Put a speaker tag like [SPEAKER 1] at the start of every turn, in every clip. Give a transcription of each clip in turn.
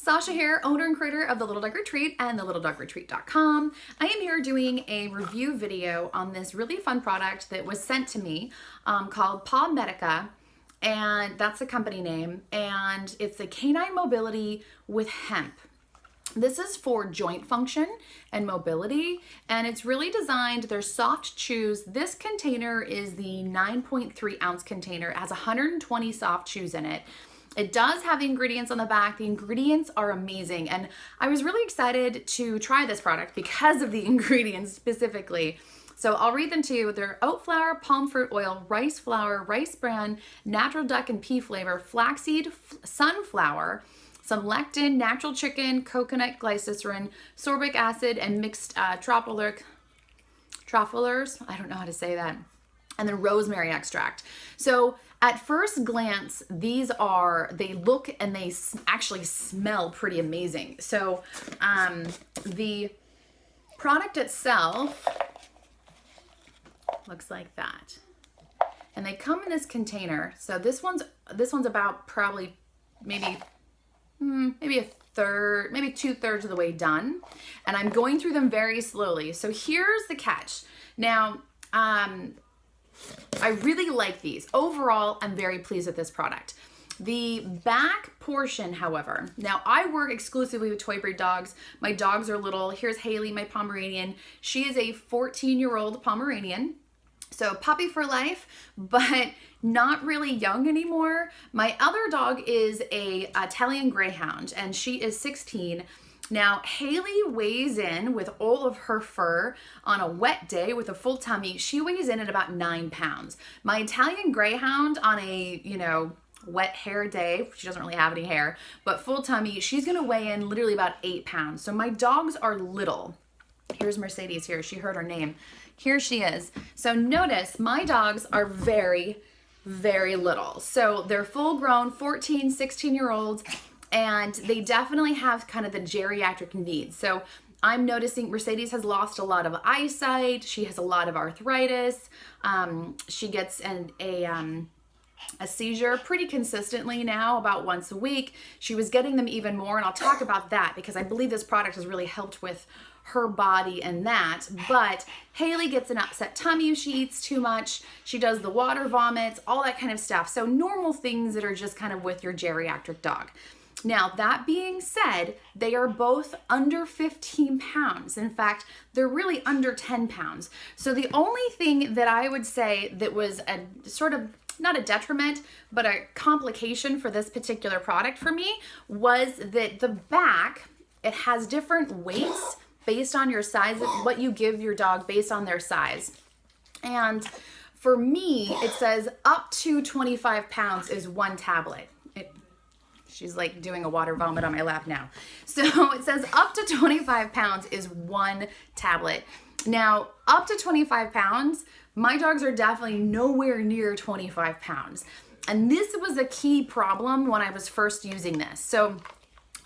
[SPEAKER 1] Sasha here, owner and creator of The Little Dog Retreat and thelittledogretreat.com. I am here doing a review video on this really fun product that was sent to me called PawMedica, and that's the company name, and it's a canine mobility with hemp. This is for joint function and mobility, and it's really designed, they're soft chews. This container is the 9.3 ounce container. It has 120 soft chews in it. It does have the ingredients on the back. The ingredients are amazing, and I was really excited to try this product because of the ingredients specifically. So I'll read them to you. They're oat flour, palm fruit oil, rice flour, rice bran, natural duck and pea flavor, flaxseed, sunflower, some lectin, natural chicken, coconut glycerin, sorbic acid, and mixed tropholers. I don't know how to say that. And then rosemary extract. So at first glance, they look and they actually smell pretty amazing. So the product itself looks like that. And they come in this container. So this one's about probably maybe a third, maybe 2/3 of the way done. And I'm going through them very slowly. So here's the catch. Now, I really like these. Overall, I'm very pleased with this product. The back portion, however, now I work exclusively with toy breed dogs. My dogs are little. Here's Haley, my Pomeranian. She is a 14-year-old Pomeranian. So puppy for life, but not really young anymore. My other dog is a Italian Greyhound, and she is 16. Now, Haley weighs in with all of her fur on a wet day with a full tummy. She weighs in at about 9 pounds. My Italian Greyhound on a, wet hair day, she doesn't really have any hair, but full tummy, she's gonna weigh in literally about 8 pounds. So my dogs are little. Here's Mercedes here. She heard her name. Here she is. So notice my dogs are very, very little. So they're full grown, 14, 16-year-olds. And they definitely have kind of the geriatric needs. So I'm noticing Mercedes has lost a lot of eyesight. She has a lot of arthritis. She gets a seizure pretty consistently now, about once a week. She was getting them even more, and I'll talk about that because I believe this product has really helped with her body and that. But Haley gets an upset tummy if she eats too much. She does the water vomits, all that kind of stuff. So normal things that are just kind of with your geriatric dog. Now, that being said, they are both under 15 pounds. In fact, they're really under 10 pounds. So the only thing that I would say that was a sort of, not a detriment, but a complication for this particular product for me was that the back, it has different weights based on your size, what you give your dog based on their size. And for me, it says up to 25 pounds is one tablet. She's like doing a water vomit on my lap now. So it says up to 25 pounds is one tablet. Now, up to 25 pounds, my dogs are definitely nowhere near 25 pounds. And this was a key problem when I was first using this. So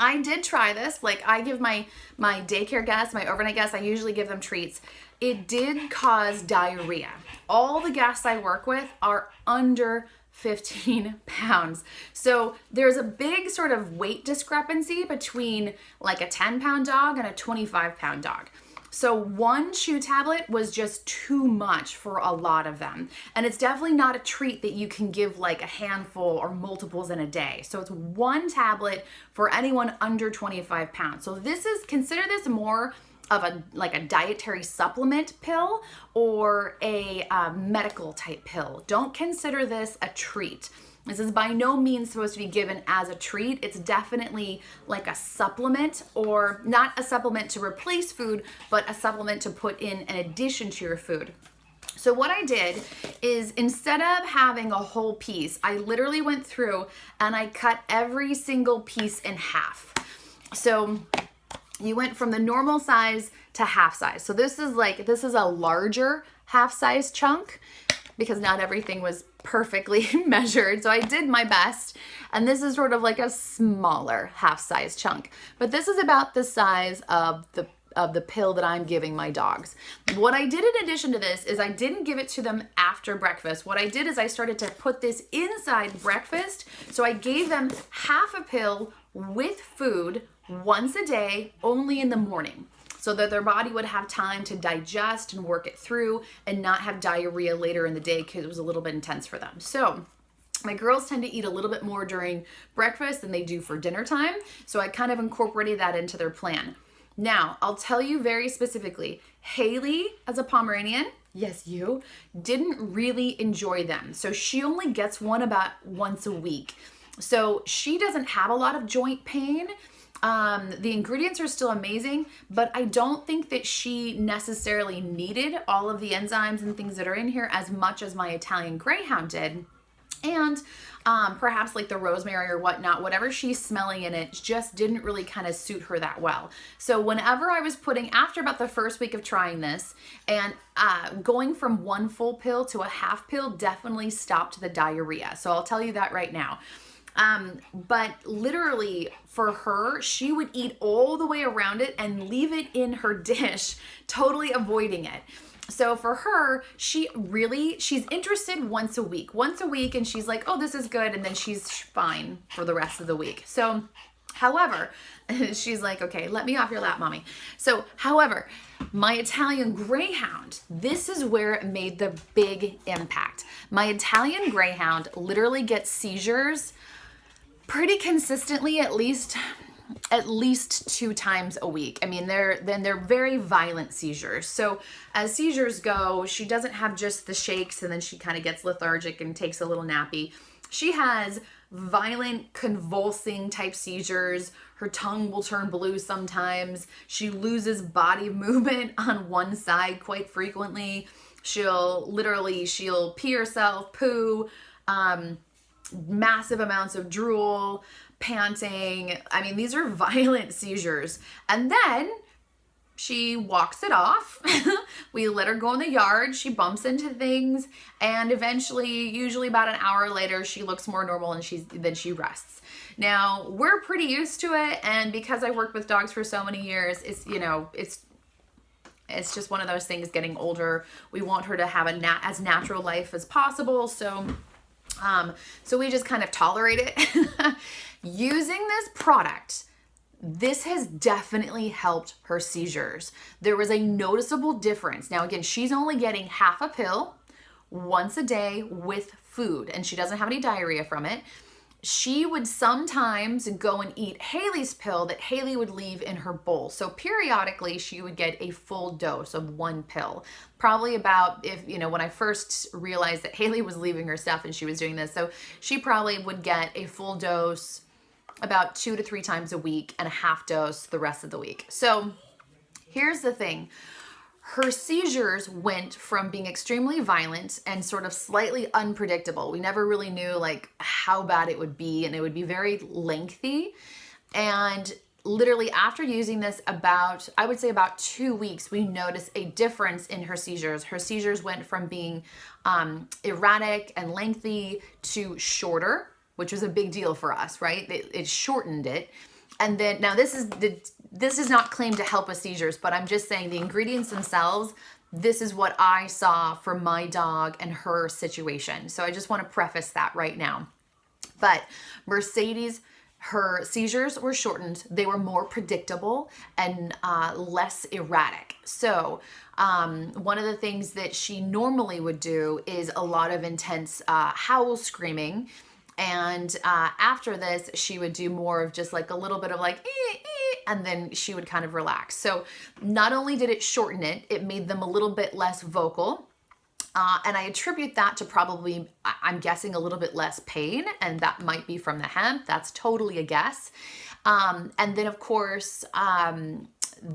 [SPEAKER 1] I did try this. Like, I give my daycare guests, my overnight guests, I usually give them treats. It did cause diarrhea. All the guests I work with are under 15 pounds. So there's a big sort of weight discrepancy between like a 10-pound dog and a 25-pound dog. So one chew tablet was just too much for a lot of them. And it's definitely not a treat that you can give like a handful or multiples in a day. So it's one tablet for anyone under 25 pounds. So consider this more of a dietary supplement pill or a medical type pill. Don't consider this a treat. This is by no means supposed to be given as a treat. It's definitely like a supplement, or not a supplement to replace food, but a supplement to put in addition to your food. So what I did is, instead of having a whole piece, I literally went through and I cut every single piece in half. So you went from the normal size to half size. So this is a larger half size chunk because not everything was perfectly measured. So I did my best. And this is sort of like a smaller half size chunk. But this is about the size of the pill that I'm giving my dogs. What I did in addition to this is I didn't give it to them after breakfast. What I did is I started to put this inside breakfast. So I gave them half a pill with food once a day, only in the morning, so that their body would have time to digest and work it through and not have diarrhea later in the day because it was a little bit intense for them. So my girls tend to eat a little bit more during breakfast than they do for dinner time. So I kind of incorporated that into their plan. Now, I'll tell you very specifically, Haley, as a Pomeranian, yes, you, didn't really enjoy them. So she only gets one about once a week. So she doesn't have a lot of joint pain. The ingredients are still amazing, but I don't think that she necessarily needed all of the enzymes and things that are in here as much as my Italian Greyhound did. And perhaps like the rosemary or whatnot, whatever she's smelling in it just didn't really kind of suit her that well. So whenever I was putting, after about the first week of trying this and going from one full pill to a half pill definitely stopped the diarrhea. So I'll tell you that right now. But literally for her, she would eat all the way around it and leave it in her dish, totally avoiding it. So for her, she's interested once a week, and she's like, oh, this is good. And then she's fine for the rest of the week. So, however, she's like, okay, let me off your lap, mommy. So, however, my Italian Greyhound, this is where it made the big impact. My Italian Greyhound literally gets seizures pretty consistently, at least 2 times a week. I mean, they're very violent seizures. So as seizures go, she doesn't have just the shakes and then she kind of gets lethargic and takes a little nappy. She has violent convulsing type seizures. Her tongue will turn blue sometimes. She loses body movement on one side quite frequently. She'll pee herself, poo, massive amounts of drool, panting. I mean, these are violent seizures. And then she walks it off. We let her go in the yard. She bumps into things. And eventually, usually about an hour later, she looks more normal and then she rests. Now, we're pretty used to it. And because I worked with dogs for so many years, it's just one of those things getting older. We want her to have as natural life as possible. So we just kind of tolerate it. Using this product, this has definitely helped her seizures. There was a noticeable difference. Now, again, she's only getting half a pill once a day with food, and she doesn't have any diarrhea from it. She would sometimes go and eat Haley's pill that Haley would leave in her bowl. So periodically, she would get a full dose of one pill. Probably about, when I first realized that Haley was leaving her stuff and she was doing this, so she probably would get a full dose about 2 to 3 times a week and a half dose the rest of the week. So here's the thing. Her seizures went from being extremely violent and sort of slightly unpredictable. We never really knew how bad it would be, and it would be very lengthy. And literally after using this about 2 weeks, we noticed a difference in her seizures. Her seizures went from being erratic and lengthy to shorter, which was a big deal for us, right? It shortened it. And then, now this is not claimed to help with seizures, but I'm just saying the ingredients themselves, this is what I saw for my dog and her situation. So I just want to preface that right now. But Mercedes, her seizures were shortened. They were more predictable and less erratic. So one of the things that she normally would do is a lot of intense howl screaming. And after this, she would do more of just a little bit of and then she would kind of relax. So not only did it shorten it, it made them a little bit less vocal. And I attribute that to probably, I'm guessing, a little bit less pain, and that might be from the hemp. That's totally a guess. And then, of course,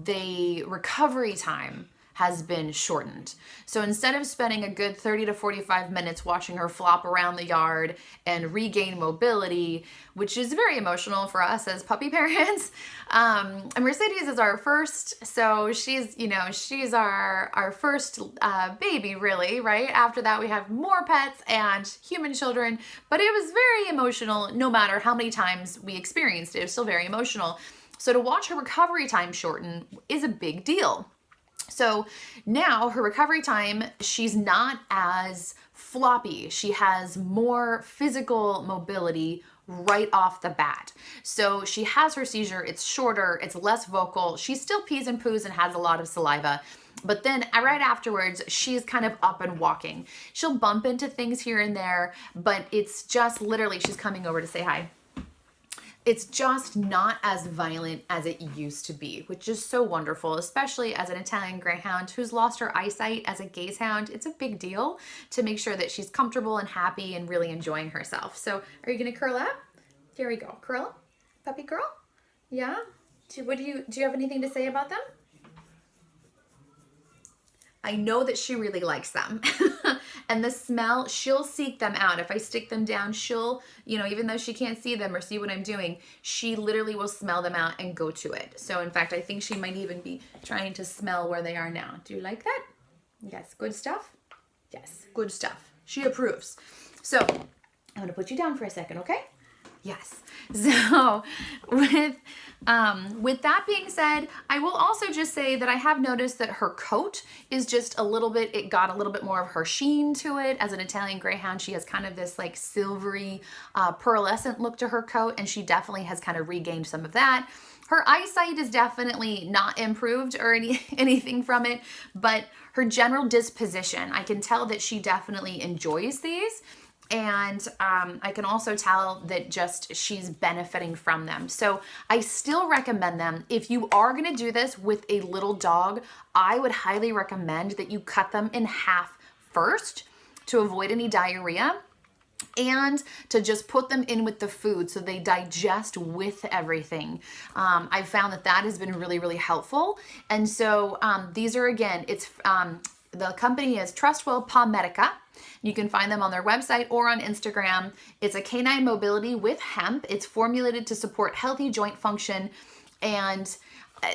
[SPEAKER 1] the recovery time has been shortened. So instead of spending a good 30 to 45 minutes watching her flop around the yard and regain mobility, which is very emotional for us as puppy parents, and Mercedes is our first, so she's our first baby, really, right? After that, we have more pets and human children, but it was very emotional no matter how many times we experienced it. It was still very emotional. So to watch her recovery time shorten is a big deal. So now her recovery time, she's not as floppy. She has more physical mobility right off the bat. So she has her seizure, it's shorter, it's less vocal. She still pees and poos and has a lot of saliva. But then right afterwards, she's kind of up and walking. She'll bump into things here and there, but it's just literally, she's coming over to say hi. It's just not as violent as it used to be, which is so wonderful, especially as an Italian Greyhound who's lost her eyesight as a gazehound. It's a big deal to make sure that she's comfortable and happy and really enjoying herself. So are you gonna curl up? Here we go, curl up, puppy girl? Yeah? Do you have anything to say about them? I know that she really likes them. And the smell, she'll seek them out. If I stick them down, she'll, even though she can't see them or see what I'm doing, she literally will smell them out and go to it. So in fact, I think she might even be trying to smell where they are now. Do you like that? Yes, good stuff? Yes, good stuff. She approves. So I'm gonna put you down for a second, okay? Yes. So with that being said, I will also just say that I have noticed that her coat is just it got a little bit more of her sheen to it. As an Italian Greyhound, she has kind of this like silvery, pearlescent look to her coat, and she definitely has kind of regained some of that. Her eyesight is definitely not improved or anything from it, but her general disposition, I can tell that she definitely enjoys these. And I can also tell that just she's benefiting from them. So I still recommend them. If you are gonna do this with a little dog, I would highly recommend that you cut them in half first to avoid any diarrhea, and to just put them in with the food so they digest with everything. I've found that has been really, really helpful. And so these are, again, the company is Trustwell PawMedica. You can find them on their website or on Instagram. It's a canine mobility with hemp. It's formulated to support healthy joint function, and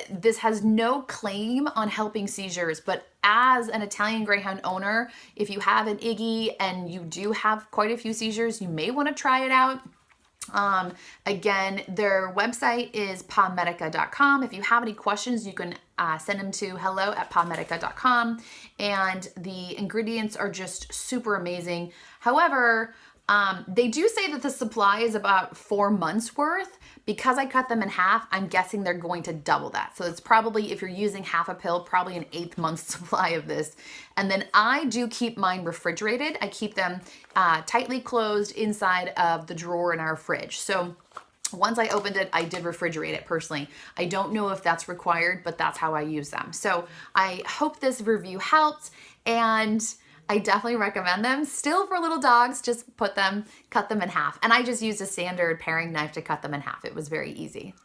[SPEAKER 1] this has no claim on helping seizures, but as an Italian Greyhound owner, if you have an Iggy and you do have quite a few seizures, you may want to try it out. Again, their website is PawMedica.com. If you have any questions, you can send them to hello@PawMedica.com. And the ingredients are just super amazing. However, they do say that the supply is about 4 months worth. Because I cut them in half, I'm guessing they're going to double that. So it's probably, if you're using half a pill, probably an 8th month supply of this. And then I do keep mine refrigerated. I keep them tightly closed inside of the drawer in our fridge. So once I opened it, I did refrigerate it personally. I don't know if that's required, but that's how I use them. So I hope this review helped, and I definitely recommend them. Still, for little dogs, just cut them in half. And I just used a standard paring knife to cut them in half. It was very easy.